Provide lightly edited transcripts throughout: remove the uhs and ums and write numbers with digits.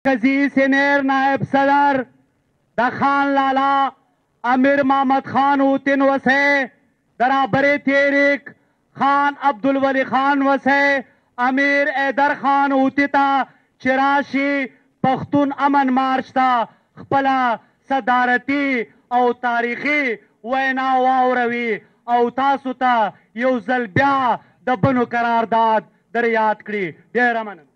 मरकजी सीनियर नायब सदर द खान लाला अमीर मोहम्मद खान उतिन वसे बराबरे तेरिक खान अब्दुल वली खान वसे अमीर ऐदर खान उतिता चिराशी पख्तून अमन मार्च ता खपला सदारती او تاریخي وینا واوروي او تاسو ته یو ځل بیا د بنو قرارداد در یاد کړي. ډېره مننه.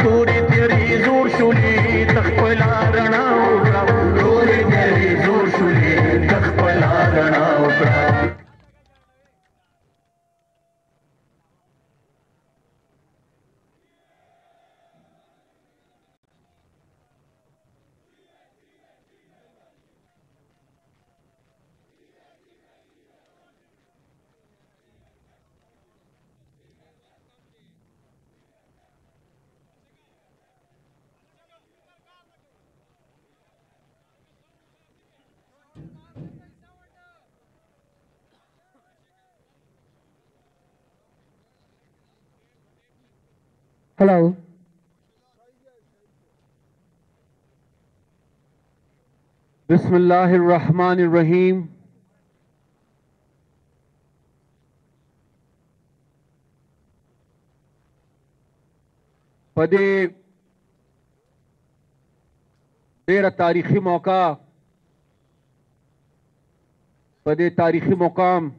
تورې تیرې زور شولې د خپله رڼا وکړه، تورې تیرې زور شولې د خپله رڼا وکړه. Hello. Bismillah ar-Rahman ar-Rahim. पदे ډېره تاریخي موقع پدې تاریخي مقام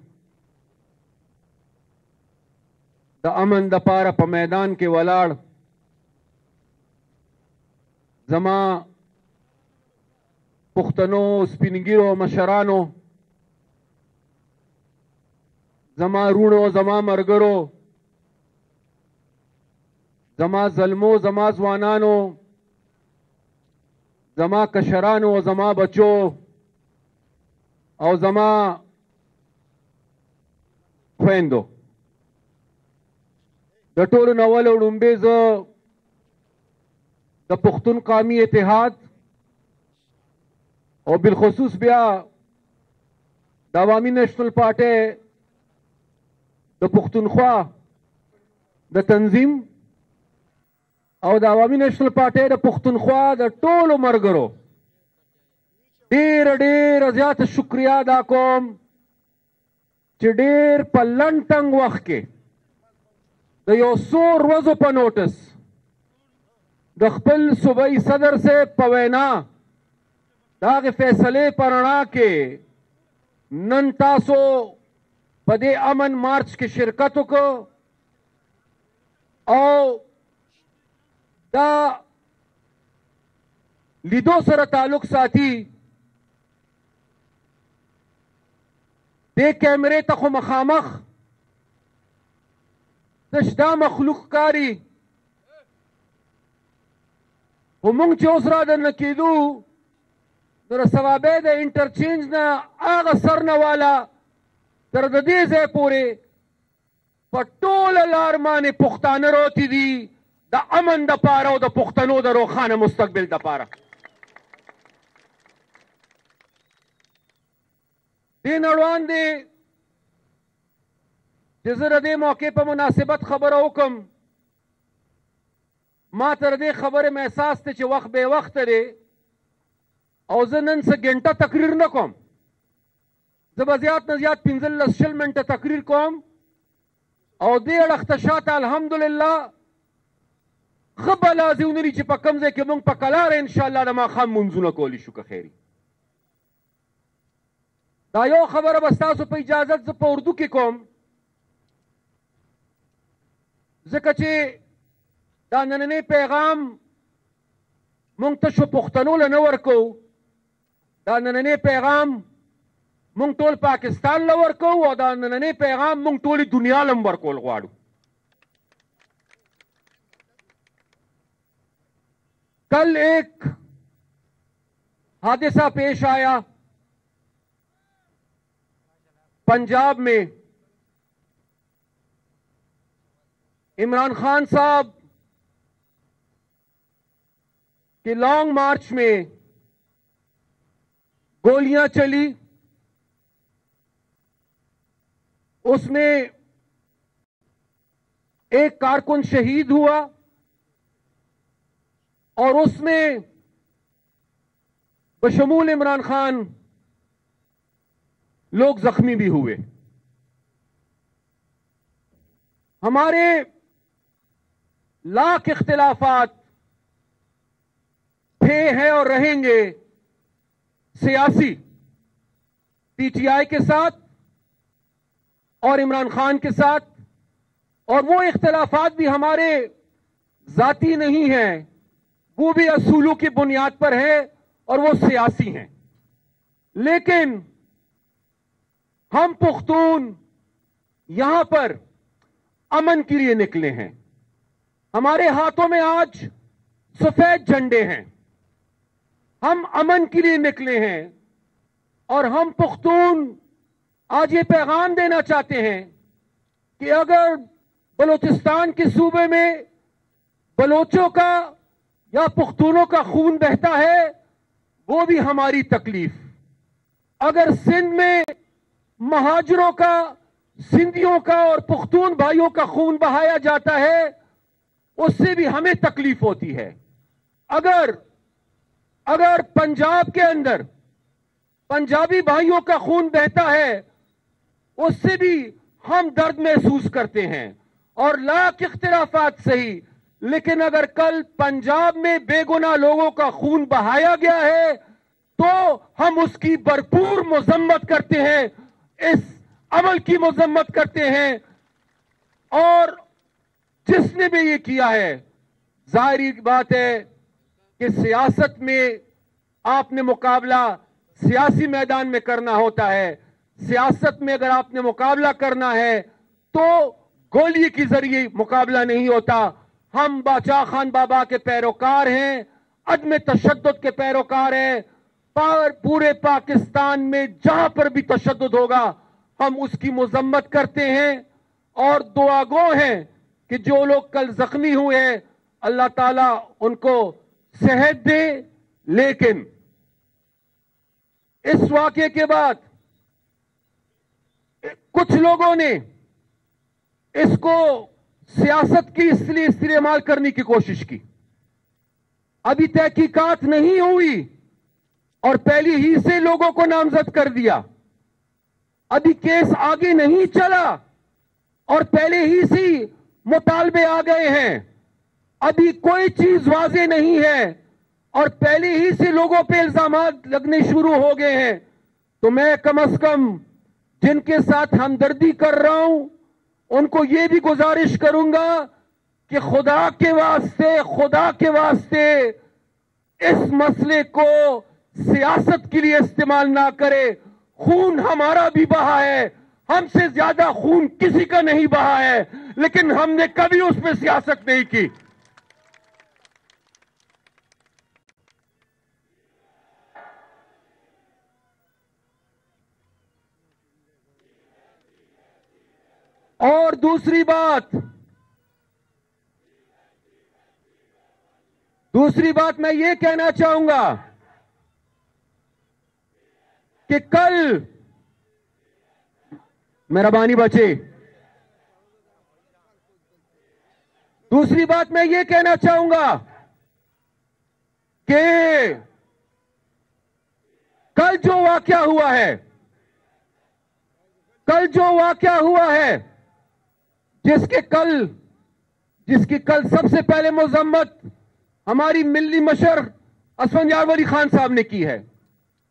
د امن د پاره په میدان کې ولاړ زما پښتنو سپینګیرو مشرانو، زما رونو، زما مرګرو، زما ظلمو، زما ځوانانو، زما کشرانو، زما بچو او زما خويندو، د ټولو نه اول وړومبې زه د پښتون قومي اتحاد او بالخصوص بیا د عوامي نیشنل پارټۍ د پښتونخوا د تنظیم او د عوامي نیشنل پارټۍ د پښتونخوا د ټولو مرګرو ډېره ډېره زیاته شکریا ادا کوم چې ډېر په لنډ ټنګ وخت کې د یو څو ورځو په نوټس د خپل صوبایي صدر صاحب په وینا د هغې فیصلې په رڼا کې نن تاسو په دې امن مارچ کې شرکت وکړو او دا لیدو سره تعلق ساتي. دې کیمرې ته خو مخامخ تش دا مخلوق کاری خو مونږ چې اوس را دننه کېدو نو د ثوابۍ د انټرچینج نه هغه سر نه والا تر د دې ځای پورې په ټوله لار باندې پښتانه روتي دي د امن دپاره او د پښتنو د روښانه مستقبل دپاره. دې نړوان دی چې زه د دې موقع په مناسبت خبره وکړم. ما تر دې خبرې مې احساس دی چې وخت بې وخته دی او زه نن څه ګنټه تقریر نه کوم، زه به زیات نه زیات 15-20 منټه تقریر کوم او دې اړخته شاته الحمدلله ښه بلا ځایونه چې په کوم ځای کې مونږ په کلاره انشاءالله د ماښام مونځونه کولی شو که خیري. دا یو خبره به ستاسو په اجازت زه په اردو کې کوم ځکه چې دا نننی پیغام مونږ تشو پښتنو له نه ورکوو، دا نننی پیغام مونږ ټول پاکستان له ورکوو او دا نننی پیغام مونږ ټولې دنیا له هم ورکول غواړو. कल एक हादसा पेश आया पंजाब में। इमरान खान साहब के लॉन्ग मार्च में गोलियां चली, उसमें ایک کارکن شہید ہوا اور اس میں بشمول عمران خان لوگ زخمی بھی ہوئے. ہمارے لاکھ اختلافات تھے ہیں اور رہیں گے سیاسی پی ٹی آئی کے ساتھ اور عمران خان کے ساتھ, اور وہ اختلافات بھی ہمارے ذاتی نہیں ہیں, وہ بھی اصولوں کی بنیاد پر ہے اور وہ سیاسی ہیں. لیکن ہم پختون یہاں پر امن کے لیے نکلے ہیں. ہمارے ہاتھوں میں آج سفید جھنڈے ہیں. ہم امن کے لیے نکلے ہیں اور ہم پختون آج یہ پیغام دینا چاہتے ہیں کہ اگر بلوچستان کے صوبے میں بلوچوں کا یا پختونوں کا خون بہتا ہے وہ بھی ہماری تکلیف. اگر سندھ میں مہاجروں کا, سندھیوں کا اور پختون بھائیوں کا خون بہایا جاتا ہے اس سے بھی ہمیں تکلیف ہوتی ہے. اگر پنجاب کے اندر پنجابی بھائیوں کا خون بہتا ہے اس سے بھی ہم درد محسوس کرتے ہیں. اور لاکھ اختلافات صحیح, لیکن اگر کل پنجاب میں بے گناہ لوگوں کا خون بہایا گیا ہے تو ہم اس کی بھرپور مذمت کرتے ہیں, اس عمل کی مذمت کرتے ہیں. اور جس نے بھی یہ کیا ہے, ظاہری بات ہے کہ سیاست میں آپ نے مقابلہ سیاسی میدان میں کرنا ہوتا ہے. سیاست میں اگر آپ نے مقابلہ کرنا ہے تو گولی کے ذریعے مقابلہ نہیں ہوتا. ہم باچا خان بابا کے پیروکار ہیں, عدم تشدد کے پیروکار ہیں. پورے پاکستان میں جہاں پر بھی تشدد ہوگا ہم اس کی مذمت کرتے ہیں اور دعا گو ہیں کہ جو لوگ کل زخمی ہوئے ہیں اللہ تعالیٰ ان کو صحت دے. لیکن اس واقعے کے بعد کچھ لوگوں نے اس کو سیاست کی اس لیے استعمال کرنے کی کوشش کی. ابھی تحقیقات نہیں ہوئی اور پہلی ہی سے لوگوں کو نامزد کر دیا. ابھی کیس آگے نہیں چلا اور پہلے ہی سے مطالبے آ گئے ہیں. ابھی کوئی چیز واضح نہیں ہے اور پہلے ہی سے لوگوں پہ الزامات لگنے شروع ہو گئے ہیں. تو میں کم از کم جن کے ساتھ ہمدردی کر رہا ہوں ان کو یہ بھی گزارش کروں گا کہ خدا کے واسطے اس مسئلے کو سیاست کے لیے استعمال نہ کرے. خون ہمارا بھی بہا ہے, ہم سے زیادہ خون کسی کا نہیں بہا ہے, لیکن ہم نے کبھی اس پہ سیاست نہیں کی. اور دوسری بات میں یہ کہنا چاہوں گا کہ کل مہربانی بچے, دوسری بات میں یہ کہنا چاہوں گا کہ کل جو واقعہ ہوا ہے جس کی کل سب سے پہلے مذمت ہماری ملی مشر اسفندیار ولی خان صاحب نے کی ہے,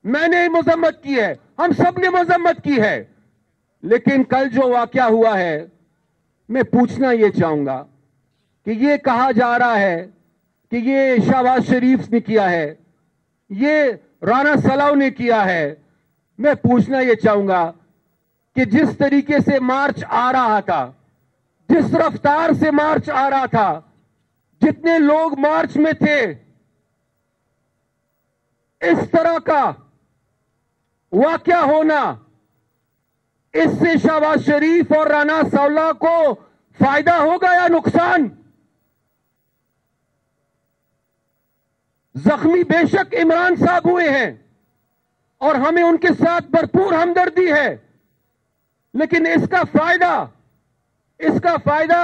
میں نے مذمت کی ہے, ہم سب نے مذمت کی ہے. لیکن کل جو واقعہ ہوا ہے میں پوچھنا یہ چاہوں گا کہ یہ کہا جا رہا ہے کہ یہ شہباز شریف نے کیا ہے, یہ رانا صلاح نے کیا ہے. میں پوچھنا یہ چاہوں گا کہ جس طریقے سے مارچ آ رہا تھا, جس رفتار سے مارچ آ رہا تھا, جتنے لوگ مارچ میں تھے, اس طرح کا واقعہ ہونا, اس سے شہباز شریف اور رانا صلاح کو فائدہ ہوگا یا نقصان؟ زخمی بے شک عمران صاحب ہوئے ہیں اور ہمیں ان کے ساتھ بھرپور ہمدردی ہے, لیکن اس کا فائدہ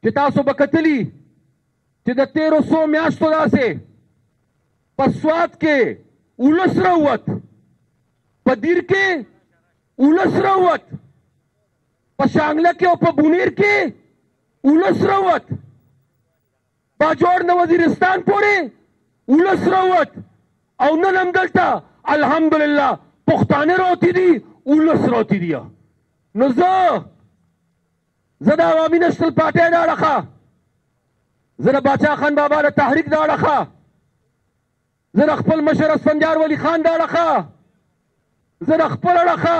چې تاسو به کتلي چې د تیرو 100 میاشتو داسې په سوات کې ولس راووت، په دیر کې ولس راووت، په شانګله کې او په بونیر کې ولس راووت، باجوړ نه وزیرستان پورې ولس راووت، او نن هم دلته الحمدلله پښتانه راوتي دي، ولس راوتي دي. نو زه د عوامي نشنل پارټۍ د اړخه، زه د باچا خان بابا د تحریک د اړخه، زه د خپل مشر اسفندیار ولی خان د اړخه، زه د خپل اړخه،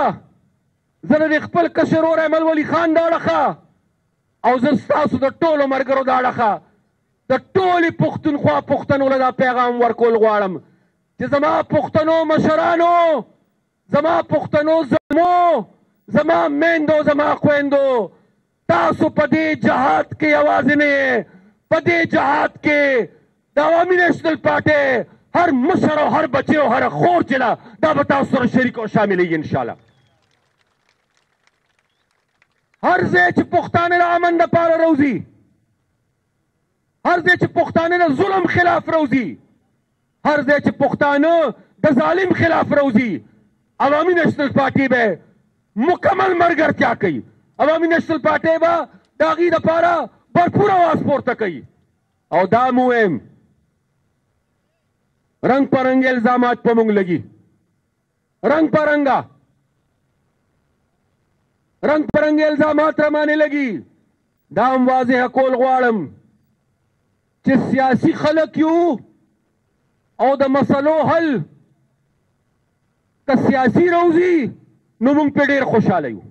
زه د خپل کشر ور احمد ولی خان د اړخه، او زه ستاسو د ټولو ملګرو د اړخه د ټولې پښتونخوا پښتنو له دا پیغام ورکول غواړم چې زما پښتنو مشرانو، زما پښتنو زلمو، زما میندو، زما خویندو، تاسو په دې جهاد کې یوازې نه یې، په دې جهاد کې د عوامي نیشنل پارټۍ هر مشر او هر بچی او هر خور چې ده دا به تاسو سره شریک او شاملېږي انشاءالله. هر ځای چې پښتانه د امن دپاره روځي، هر ځای چې پښتانه د ظلم خلاف روځي، هر ځای چې پښتانه د ظالم خلاف روځي، عوامي نیشنل پارټۍ به مکمل ملګرتیا کوي. عوامي نیشنل پارټۍ به د هغې دپاره भरपूर आवाज پورته کوي. او دا مهم رنگ پرنګ الزامات په موږ لګي، رنگ پرنګ الزامات را باندې لګي. دا هم واضح کول غواړم چې سیاسي خلک یو او د مسلو حل که سیاسي روزي نو موږ په ډېر خوشحاله یو.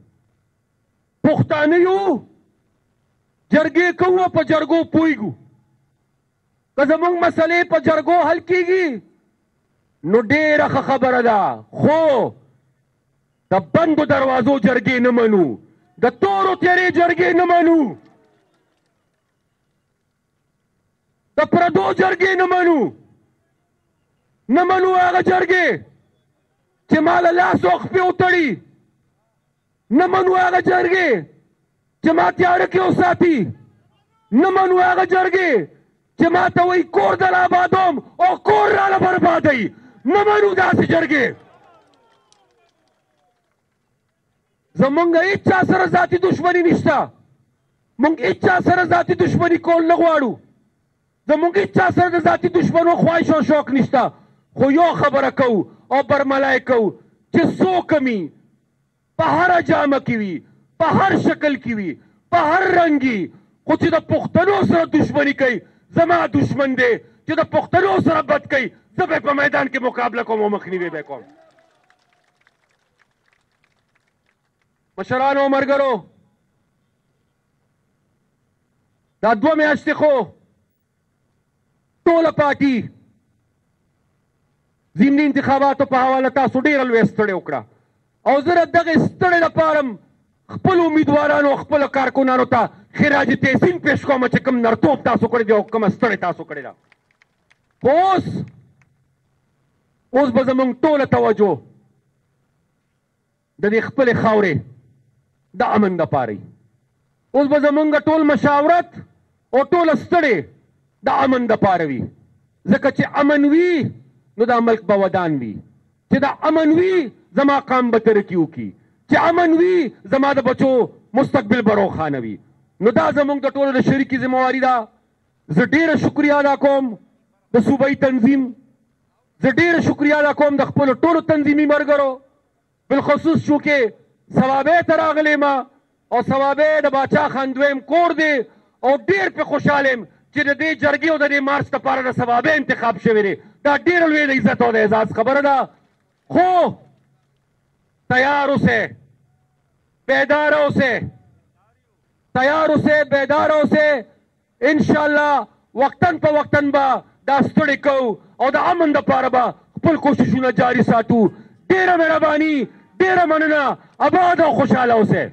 پښتانه یو، جرګې کوو، په جرګو پوهېږو. که زموږ مسلې په جرګو حل کېږي نو ډېره ښه خبره ده، خو د بندو دروازو جرګې نه منو، د تورو تیرې جرګې نه منو، د پردو جرګې نه منو هغه جرګې چې ما له لاس او خپې وتړي، نه منو هغه جرګې چې ما تیاره کې وساتي، نه منو هغه جرګې چې ما ته وایي کور در آبادوم او کور راله بربادوي، نه منو داسې جرګې. زمونږ هېڅ چا سره ذاتي دشمني نشته، مونږ هېڅ چا سره ذاتي دشمني کول نه غواړو، زمونږ هېڅ چا سره د ذاتي دشمنو خواهش او شوق نشته، خو یو خبره کوو او برملای کوو چې څوک مې په هره جامه کې وي، په هر شکل کې وي، په هر رنګ وي، خو چې د پښتنو سره دشمني کوي زما دشمن دی، چې د پښتنو سره بد کوي زه به په میدان کې مقابله کوم او مخنیوی به کوم. مشرانو ملګرو، دا 2 میاشتې خو ټوله پارټي ضمني انتخاباتو په حواله تاسو ډېره لویه ستړې وکړه، او زه د دغې ستړې لپاره خپل امیدوارانو خپلو کارکنانو ته خراج تحسین پیش کوم چې کوم نرتوب تاسو کړی دی او کومه ستړې تاسو کړې ده. خو اوس به زموږ ټوله توجه د دې خپلې خاورې د امن دپاره وي، اوس به زموږ ټول مشاورت او ټوله ستړې د امن دپاره وي، ځکه چې امن وي نو دا ملک به ودان وي، چې دا امن وي زما قام به ترقي وکړي، چې امن وي زما د بچو مستقبل به روښانه وي. نو دا زموږ د ټولو د شریکي ذمواري ده. زه ډېره شکریه ادا کوم د صوبایي تنظیم، زه ډېره شکریه ادا کوم د خپلو ټولو تنظیمي ملګرو، بالخصوص چونکې ثوابۍ ته راغلی یم او ثوابۍ د باچا خان دویم کور دی او ډېر پې خوشحاله یم چې د دې جرګې او د دې مارچ لپاره د ثوابۍ انتخاب شوی دی. دا ډېره لویه د عزت او د اعزاز خبره ده. خو تیار اوسئ، بیدار اوسئ، تیار اوسئ، بیدار اوسئ. انشاءالله وقتاً په وقتاً به دا ستړې کوو او د امن دپاره به خپل کوششونه جاري ساتو. ډېره مهرباني، ډېره مننه. آباد او خوشحاله اوسئ.